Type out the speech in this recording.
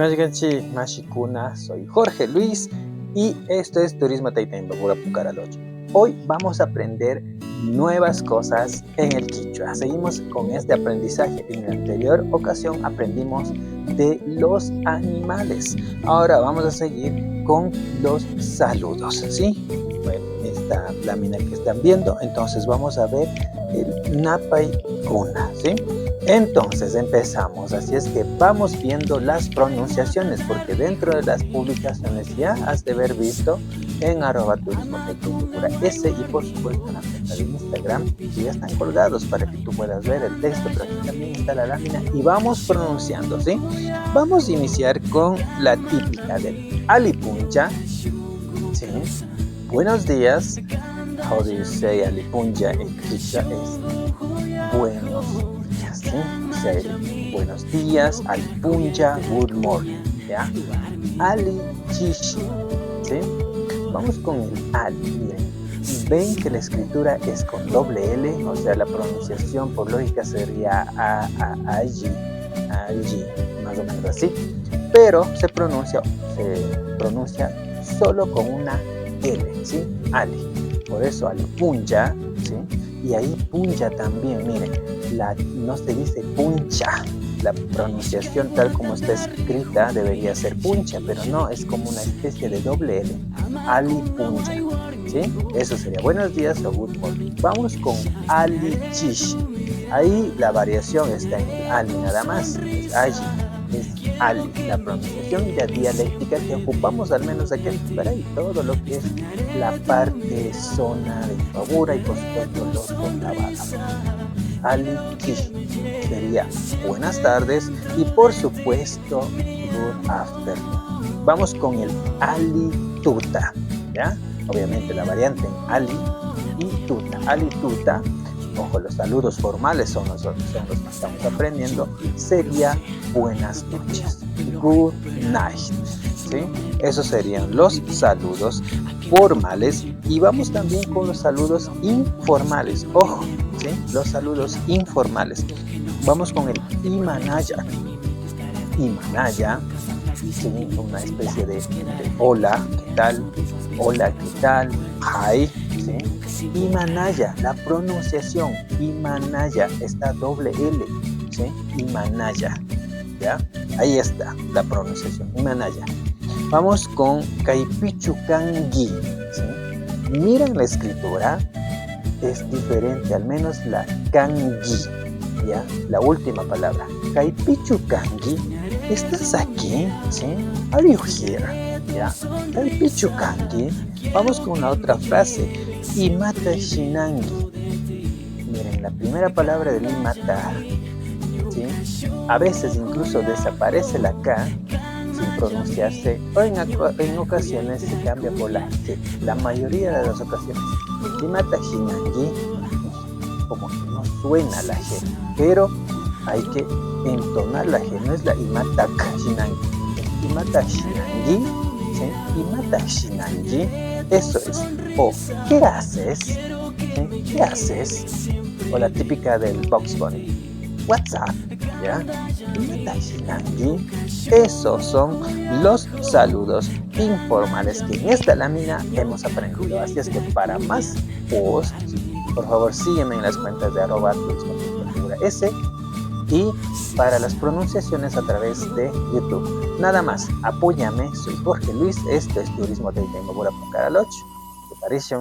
Imagínense, Mashikuna, soy Jorge Luis y esto es Turismo Taytayn Babura Pucaraloch. Hoy vamos a aprender nuevas cosas en el Quichua. Seguimos con este aprendizaje. En la anterior ocasión aprendimos de los animales. Ahora vamos a seguir con los saludos, ¿sí? Bueno, esta lámina que están viendo, entonces vamos a ver el Napay Kuna, ¿sí? Entonces empezamos, así es que vamos viendo las pronunciaciones, porque dentro de las publicaciones ya has de haber visto en @turismo_ese y por supuesto en la cuenta de Instagram, que ya están colgados para que tú puedas ver el texto, pero aquí también está la lámina y vamos pronunciando, ¿sí? Vamos a iniciar con la típica del Alipuncha, ¿sí? Buenos días. How do you say Alipuncha en Quichua? Es buenos días, ¿sí? O sea, buenos días, Alipuncha, good morning, ¿ya? Ali Chishi, ¿sí? Vamos con el Ali, miren. Ven que la escritura es con doble L, o sea, la pronunciación por lógica sería allí, más o menos así, pero se pronuncia solo con una L, ¿sí? Ali. Por eso Alipuncha, ¿sí? Y ahí puncha también, miren, no se dice puncha, la pronunciación tal como está escrita debería ser puncha, pero no, es como una especie de doble L, Alipuncha, ¿sí? Eso sería buenos días o good morning. Vamos con Ali Chish, ahí la variación está en el Ali nada más, es allí, es Ali, la pronunciación y la dialéctica que ocupamos al menos aquí en Tuparay, todo lo que es la parte zona de Babura y por supuesto los contabados. Ali Chish sería buenas tardes y por supuesto good afternoon. Vamos con el Ali Tuta, ¿ya? Obviamente la variante en Ali y Tuta. Ali Tuta, ojo, los saludos formales son los que estamos aprendiendo, sería buenas noches, good night, ¿sí? Esos serían los saludos formales y vamos también con los saludos informales, ojo, ¿sí? Los saludos informales. Vamos con el Imanaya, ¿sí? Una especie de hola, ¿qué tal? Hola, ¿qué tal? Hi, ¿sí? Imanaya, la pronunciación, Imanaya, está doble L, ¿sí? Imanaya, ¿ya? Ahí está la pronunciación, Imanaya. Vamos con Kaipichukangi, ¿sí? Miren la escritura, es diferente, al menos la kangi, ¿ya? La última palabra, Kaipichukangi, ¿estás aquí? ¿Sí? Are you here? ¿Ya? Kaipichukangi. Vamos con la otra frase, Imata Shinangi. Miren, la primera palabra del Imata, ¿sí? A veces incluso desaparece la K sin pronunciarse, o en ocasiones se cambia por la G. La mayoría de las ocasiones, Imata Shinangi, como que no suena la G, pero hay que entonar la G, no es la Imata Shinangi, Imata Shinangi, ¿sí? Imata Shinangi, eso es. O, ¿qué haces? ¿Sí? ¿Qué haces? O la típica del Box Bunny, what's up, ¿ya? Imata Shinangi. Esos son los saludos informales que en esta lámina hemos aprendido. Así es que para más posts, por favor sígueme en las cuentas de @turismo_ese y para las pronunciaciones a través de YouTube. Nada más, apóyame, soy Jorge Luis, esto es Turismo Taytayn Babura Pucaraloch. ¿Te parece?